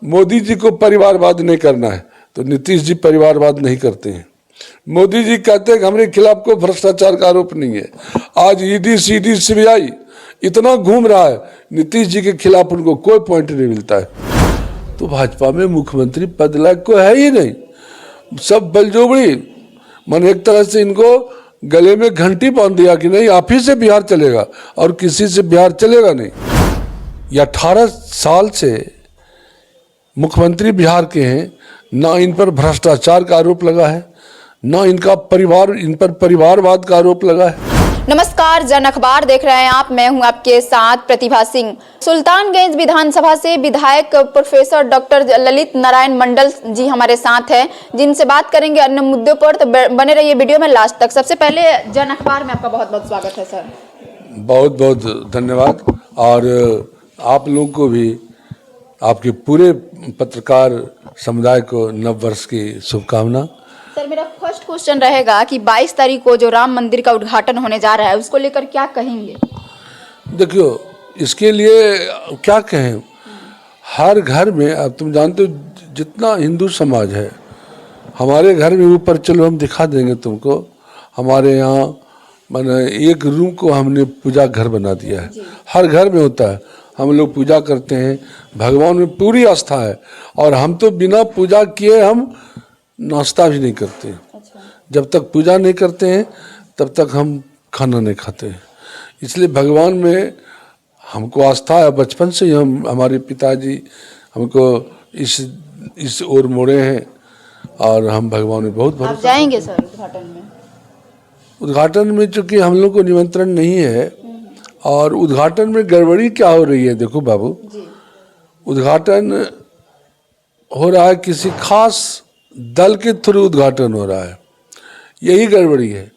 मोदी जी को परिवारवाद नहीं करना है तो नीतीश जी परिवारवाद नहीं करते हैं। मोदी जी कहते हैं कि हमारे खिलाफ कोई भ्रष्टाचार का आरोप नहीं है। आज ईडी सीडी सीबीआई इतना घूम रहा है, नीतीश जी के खिलाफ उनको कोई पॉइंट नहीं मिलता है। तो भाजपा में मुख्यमंत्री पद लायक कोई है ही नहीं, सब बलजोबड़ी। मन एक तरह से इनको गले में घंटी बांध दिया कि नहीं आप ही से बिहार चलेगा और किसी से बिहार चलेगा नहीं। ये 18 साल से मुख्यमंत्री बिहार के हैं, ना इन पर भ्रष्टाचार का आरोप लगा है, ना इन पर परिवारवाद का आरोप लगा है। नमस्कार, जन अखबार देख रहे हैं आप। मैं हूं आपके साथ प्रतिभा सिंह। सुल्तानगंज विधानसभा से विधायक प्रोफेसर डॉक्टर ललित नारायण मंडल जी हमारे साथ हैं, जिनसे बात करेंगे अन्य मुद्दों पर। तो बने रहिए वीडियो में लास्ट तक। सबसे पहले जन अखबार में आपका बहुत बहुत स्वागत है सर। बहुत बहुत धन्यवाद। और आप लोगों को भी, आपके पूरे पत्रकार समुदाय को नव वर्ष की शुभकामना। सर, मेरा फर्स्ट क्वेश्चन रहेगा कि 22 तारीख को जो राम मंदिर का उद्घाटन होने जा रहा है, उसको लेकर क्या कहेंगे? देखियो, इसके लिए क्या कहें, हर घर में, अब तुम जानते हो जितना हिंदू समाज है, हमारे घर में ऊपर चलो हम दिखा देंगे तुमको। हमारे यहाँ माने एक रूम को हमने पूजा घर बना दिया है। हर घर में होता है, हम लोग पूजा करते हैं, भगवान में पूरी आस्था है। और हम तो बिना पूजा किए हम नाश्ता भी नहीं करते। अच्छा। जब जब तक पूजा नहीं करते हैं तब तक हम खाना नहीं खाते हैं। इसलिए भगवान में हमको आस्था है। बचपन से ही हमारे पिताजी हमको इस ओर मोड़े हैं और हम भगवान में बहुत आप भरोसा। जाएंगे सर उद्घाटन में? उद्घाटन में चूंकि हम लोग को निमंत्रण नहीं है, और उद्घाटन में गड़बड़ी क्या हो रही है, देखो बाबू जी। उद्घाटन हो रहा है किसी खास दल के थ्रू उद्घाटन हो रहा है, यही गड़बड़ी है।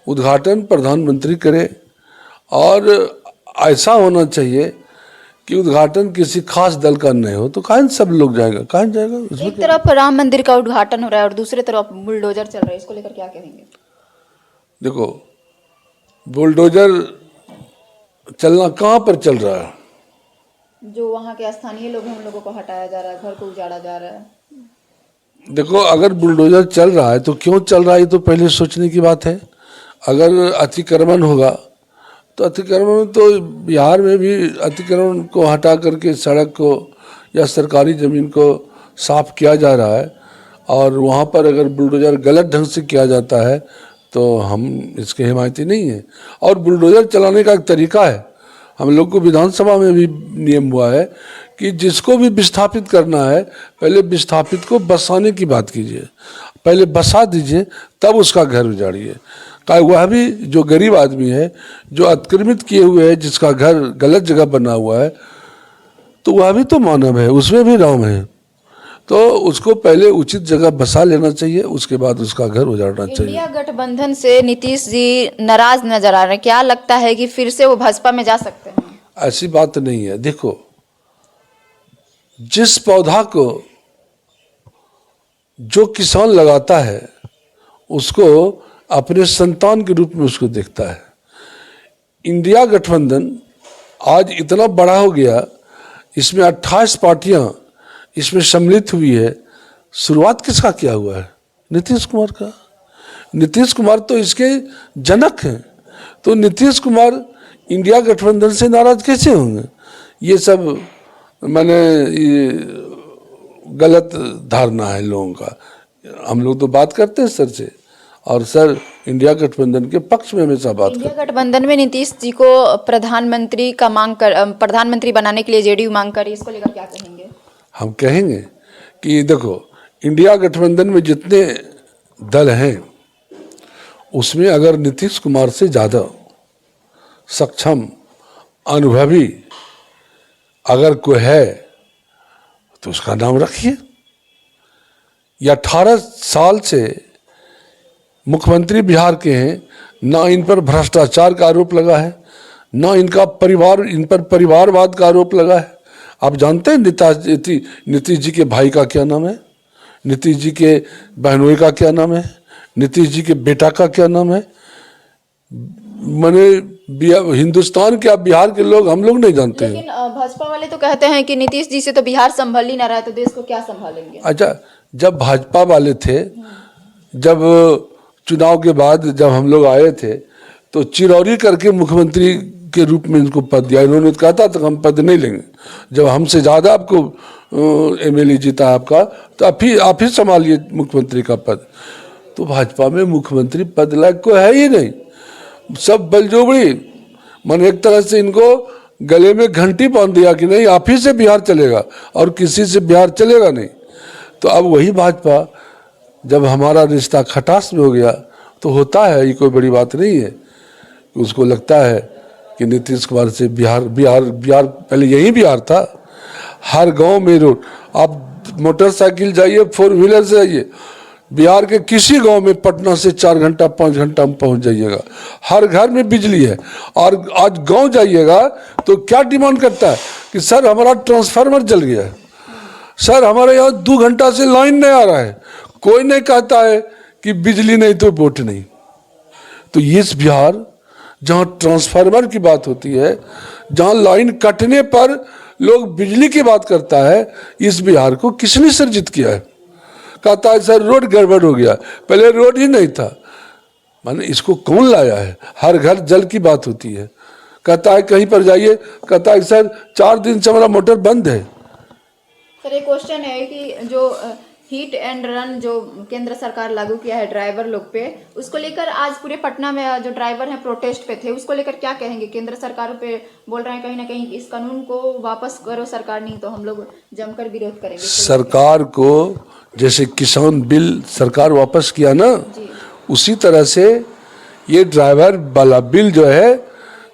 उद्घाटन प्रधानमंत्री करे, और ऐसा होना चाहिए कि उद्घाटन किसी खास दल का नहीं हो। तो कहाँ सब लोग जाएगा, कहाँ जाएगा? एक तरफ राम मंदिर का उद्घाटन हो रहा है और दूसरी तरफ बुलडोजर चल रहा है, इसको लेकर क्या कहेंगे? देखो, बुलडोजर चलना कहाँ पर चल रहा है? जो वहाँ के स्थानीय लोग हैं उन लोगों को हटाया जा रहा है, घर को उजाड़ा जा रहा है। देखो, अगर बुलडोजर चल रहा है तो क्यों चल रहा है, ये तो पहले सोचने की बात है। अगर अतिक्रमण होगा तो अतिक्रमण तो बिहार में भी अतिक्रमण को हटा करके सड़क को या सरकारी ज़मीन को साफ किया जा रहा है। और वहाँ पर अगर बुलडोजर गलत ढंग से किया जाता है तो हम इसके हिमायती नहीं हैं। और बुलडोजर चलाने का एक तरीका है, हम लोग को विधानसभा में भी नियम हुआ है कि जिसको भी विस्थापित करना है पहले विस्थापित को बसाने की बात कीजिए, पहले बसा दीजिए, तब उसका घर उजाड़िए। वह भी जो गरीब आदमी है, जो अतिक्रमित किए हुए है, जिसका घर गलत जगह बना हुआ है, तो वह भी तो मानव है, उसमें भी राम है। तो उसको पहले उचित जगह बसा लेना चाहिए, उसके बाद उसका घर उजाड़ना चाहिए। इंडिया गठबंधन से नीतीश जी नाराज नजर आ रहे हैं, क्या लगता है कि फिर से वो भाजपा में जा सकते हैं? ऐसी बात नहीं है। देखो, जिस पौधा को जो किसान लगाता है उसको अपने संतान के रूप में उसको देखता है। इंडिया गठबंधन आज इतना बड़ा हो गया, इसमें 28 पार्टियां इसमें सम्मिलित हुई है। शुरुआत किसका किया हुआ है? नीतीश कुमार का। नीतीश कुमार तो इसके जनक हैं। तो नीतीश कुमार इंडिया गठबंधन से नाराज कैसे होंगे? ये सब मैंने गलत धारणा है लोगों का। हम लोग तो बात करते हैं सर से, और सर इंडिया गठबंधन के पक्ष में हमेशा बात करते हैं। इंडिया गठबंधन में नीतीश जी को प्रधानमंत्री बनाने के लिए जेडीयू मांग कर, इसको लेकर क्या कहेंगे? हम कहेंगे कि देखो, इंडिया गठबंधन में जितने दल हैं उसमें अगर नीतीश कुमार से ज़्यादा सक्षम, अनुभवी अगर कोई है तो उसका नाम रखिए। ये 18 साल से मुख्यमंत्री बिहार के हैं, ना इन पर भ्रष्टाचार का आरोप लगा है, ना इन पर परिवारवाद का आरोप लगा है। आप जानते हैं नीतीश जी के भाई का क्या नाम है, नीतीश जी के बहनोई का क्या नाम है, नीतीश जी के बेटा का क्या नाम है? माने हिंदुस्तान के, आप बिहार के लोग, हम लोग नहीं जानते हैं। लेकिन भाजपा वाले तो कहते हैं कि नीतीश जी से तो बिहार संभल ही ना रहा है, तो देश को क्या संभालेंगे। अच्छा, जब भाजपा वाले थे, जब चुनाव के बाद जब हम लोग आए थे, तो चिरौरी करके मुख्यमंत्री के रूप में इनको पद दिया। इन्होंने कहा था तो हम पद नहीं लेंगे, जब हमसे ज़्यादा आपको एमएलए जीता आपका, तो आप ही संभालिए मुख्यमंत्री का पद। तो भाजपा में मुख्यमंत्री पद लायक कोई है ही नहीं, सब बलजोबड़ी। मन एक तरह से इनको गले में घंटी बांध दिया कि नहीं, आप ही से बिहार चलेगा और किसी से बिहार चलेगा नहीं। तो अब वही भाजपा, जब हमारा रिश्ता खटास में हो गया, तो होता है, ये कोई बड़ी बात नहीं है। उसको लगता है कि नीतीश कुमार से बिहार पहले यही बिहार था, हर गांव में रोड, आप मोटरसाइकिल जाइए, 4 व्हीलर से जाइए, बिहार के किसी गांव में पटना से 4 घंटा 5 घंटा में पहुंच जाइएगा, हर घर में बिजली है। और आज गांव जाइएगा तो क्या डिमांड करता है कि सर हमारा ट्रांसफार्मर जल गया है, सर हमारे यहाँ 2 घंटा से लाइन नहीं आ रहा है। कोई नहीं कहता है कि बिजली नहीं तो वोट नहीं। तो इस बिहार जहाँ ट्रांसफार्मर की बात होती है, जहाँ लाइन कटने पर लोग बिजली की बात करता है, इस बिहार को किसने सर्जित किया है? कहता है सर रोड गड़बड़ हो गया, पहले रोड ही नहीं था। माने इसको कौन लाया है? हर घर जल की बात होती है। कहता है कहीं पर जाइए, कहता है सर 4 दिन से हमारा मोटर बंद है। सर एक क्वेश्चन है कि जो हिट एंड रन जो केंद्र सरकार लागू किया है ड्राइवर लोग पे, उसको लेकर आज पूरे पटना में जो ड्राइवर हैं प्रोटेस्ट पे थे, उसको लेकर क्या कहेंगे? केंद्र सरकार पे बोल रहे हैं कहीं ना कहीं इस कानून को वापस करो सरकार, नहीं तो हम लोग जमकर विरोध करेंगे। सरकार को जैसे किसान बिल सरकार वापस किया ना, उसी तरह से ये ड्राइवर वाला बिल जो है,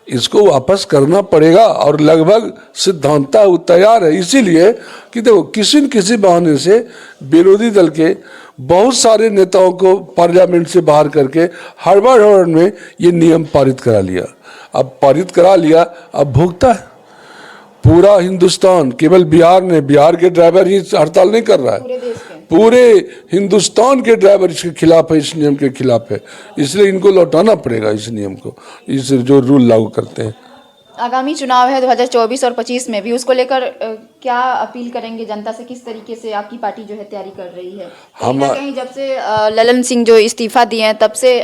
इसको वापस करना पड़ेगा। और लगभग सिद्धांतः वो तैयार है। इसीलिए कि देखो किसी न किसी बहाने से विरोधी दल के बहुत सारे नेताओं को पार्लियामेंट से बाहर करके हड़बड़ में ये नियम पारित करा लिया। अब पारित करा लिया, अब भुगता है पूरा हिंदुस्तान। केवल बिहार ने, बिहार के ड्राइवर ही हड़ताल नहीं कर रहा है, पूरे हिंदुस्तान के ड्राइवर इसके खिलाफ है, इस नियम के खिलाफ है। इसलिए इनको लौटाना पड़ेगा इस नियम को, इस जो रूल लागू करते हैं। आगामी चुनाव है 2024 और 25 में भी, उसको लेकर क्या अपील करेंगे जनता से? किस तरीके से आपकी पार्टी जो है तैयारी कर रही है? कहीं ना कहीं जब से ललन सिंह जो इस्तीफा दिए हैं, तब से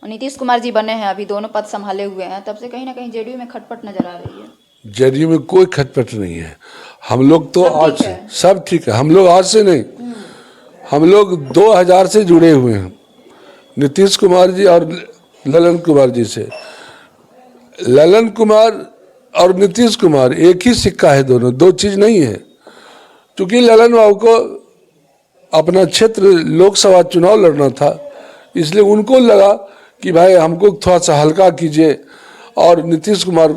नीतीश कुमार जी बने हैं, अभी दोनों पद संभाले हुए हैं, तब से कहीं ना कहीं जेडीयू में खटपट नजर आ रही है। जेडीयू में कोई खटपट नहीं है। हम लोग तो आज सब ठीक है। हम लोग आज से नहीं, हम लोग 2000 से जुड़े हुए हैं नीतीश कुमार जी और ललन कुमार जी से। ललन कुमार और नीतीश कुमार एक ही सिक्का है, दोनों दो चीज नहीं है। क्योंकि ललन बाबू को अपना क्षेत्र लोकसभा चुनाव लड़ना था, इसलिए उनको लगा कि भाई हमको थोड़ा सा हल्का कीजिए, और नीतीश कुमार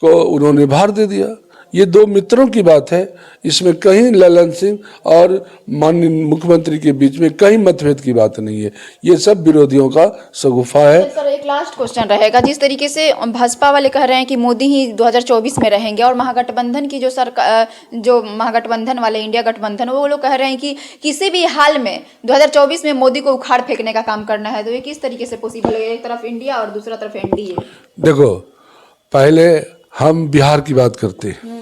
को उन्होंने भार दे दिया। ये दो मित्रों की बात है, इसमें कहीं ललन सिंह और माननीय मुख्यमंत्री के बीच में कहीं मतभेद की बात नहीं है। ये सब विरोधियों का शगुफा है। सर एक लास्ट क्वेश्चन रहेगा, जिस तरीके से भाजपा वाले कह रहे हैं कि मोदी ही 2024 में रहेंगे, और महागठबंधन की जो सरकार, जो महागठबंधन वाले इंडिया गठबंधन, वो लोग कह रहे हैं कि किसी भी हाल में 2024 में मोदी को उखाड़ फेंकने का काम करना है। तो ये किस तरीके से पॉसिबल है? एक तरफ इंडिया और दूसरा तरफ एनडीए। देखो, पहले हम बिहार की बात करते हैं।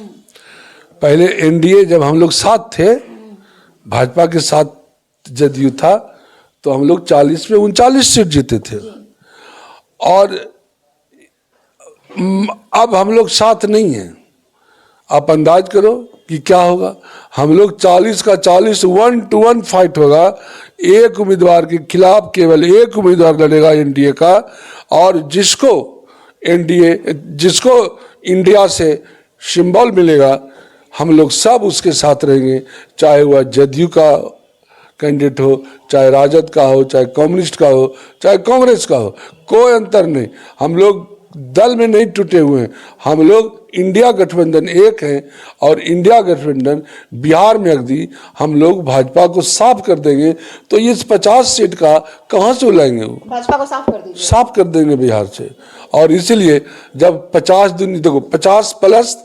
पहले एनडीए जब हम लोग साथ थे, भाजपा के साथ जदयू था, तो हम लोग 40 में 39 सीट जीते थे। और अब हम लोग साथ नहीं हैं। आप अंदाज करो कि क्या होगा। हम लोग 40 का 40 1-1 फाइट होगा। एक उम्मीदवार के खिलाफ केवल एक उम्मीदवार लड़ेगा एनडीए का, और जिसको इंडिया से सिंबल मिलेगा, हम लोग सब उसके साथ रहेंगे। चाहे वह जदयू का कैंडिडेट हो, चाहे राजद का हो, चाहे कम्युनिस्ट का हो, चाहे कांग्रेस का हो, कोई अंतर नहीं। हम लोग दल में नहीं टूटे हुए हैं। हम लोग इंडिया गठबंधन एक है, और इंडिया गठबंधन बिहार में अगदी हम लोग भाजपा को साफ कर देंगे। तो इस 50 सीट का कहाँ से लाएंगे? वो भाजपा को साफ कर दीजिए, साफ कर देंगे बिहार से। और इसीलिए जब 50 दिन, देखो 50 प्लस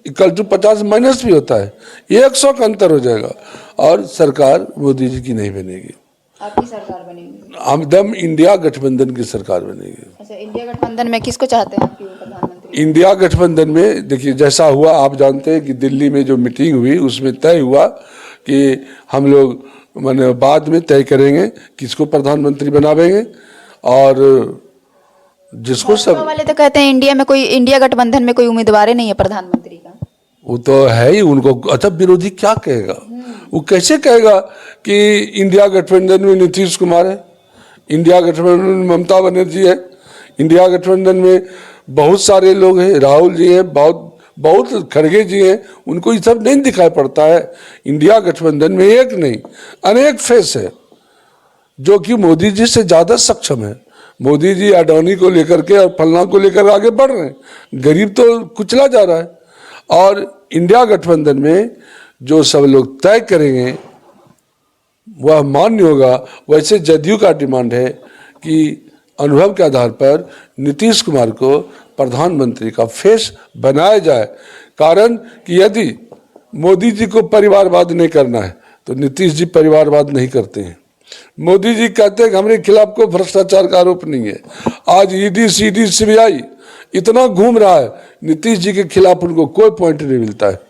इक्वल टू 50 माइनस भी होता है, 100 का अंतर हो जाएगा, और सरकार मोदी जी की नहीं बनेगी। आपकी सरकार बनेगी? हमदम इंडिया गठबंधन की सरकार बनेगी। अच्छा, इंडिया गठबंधन में किसको चाहते हैं आपकी प्रधानमंत्री? इंडिया गठबंधन में देखिए जैसा हुआ, आप जानते हैं कि दिल्ली में जो मीटिंग हुई उसमें तय हुआ कि हम लोग माने बाद में तय करेंगे किसको प्रधानमंत्री बनावेंगे, और जिसको भाजपा सब वाले तो कहते हैं इंडिया गठबंधन में कोई उम्मीदवार ही नहीं है प्रधानमंत्री का। वो तो है ही, उनको अच्छा विरोधी क्या कहेगा, वो कैसे कहेगा कि इंडिया गठबंधन में नीतीश कुमार है, इंडिया गठबंधन में ममता बनर्जी है, इंडिया गठबंधन में बहुत सारे लोग हैं, राहुल जी हैं, बहुत खड़गे जी हैं, उनको ये सब नहीं दिखाई पड़ता है। इंडिया गठबंधन में एक नहीं अनेक फेस है जो कि मोदी जी से ज़्यादा सक्षम है। मोदी जी अडानी को लेकर के और फलना को लेकर आगे बढ़ रहे हैं, गरीब तो कुचला जा रहा है। और इंडिया गठबंधन में जो सब लोग तय करेंगे वह मान्य होगा। वैसे जदयू का डिमांड है कि अनुभव के आधार पर नीतीश कुमार को प्रधानमंत्री का फेस बनाया जाए, कारण कि यदि मोदी जी को परिवारवाद नहीं करना है तो नीतीश जी परिवारवाद नहीं करते हैं। मोदी जी कहते हैं कि हमारे खिलाफ कोई भ्रष्टाचार का आरोप नहीं है। आज ईडी सीडी सीबीआई इतना घूम रहा है, नीतीश जी के खिलाफ उनको कोई पॉइंट नहीं मिलता है।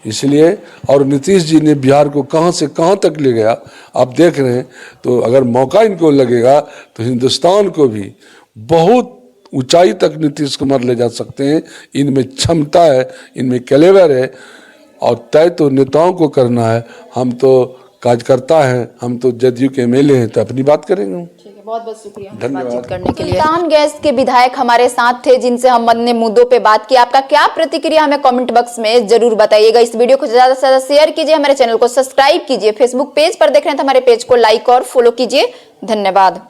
इसलिए और नीतीश जी ने बिहार को कहां से कहां तक ले गया आप देख रहे हैं। तो अगर मौका इनको लगेगा तो हिंदुस्तान को भी बहुत ऊंचाई तक नीतीश कुमार ले जा सकते हैं। इनमें क्षमता है, इनमें कैलेवर है, और तय तो नेताओं को करना है। हम तो कार्यकर्ता हैं, हम तो जदयू के एमएलए हैं, तो अपनी बात करेंगे। ठीक है, बहुत बहुत शुक्रिया धन्यवाद। बातचीत करने के लिए। सुल्तान गैस के विधायक हमारे साथ थे जिनसे हम अन्य मुद्दों पे बात की। आपका क्या प्रतिक्रिया हमें कमेंट बॉक्स में जरूर बताइएगा। इस वीडियो को ज्यादा से ज्यादा शेयर कीजिए, हमारे चैनल को सब्सक्राइब कीजिए, फेसबुक पेज पर देख रहे हैं तो हमारे पेज को लाइक और फॉलो कीजिए। धन्यवाद।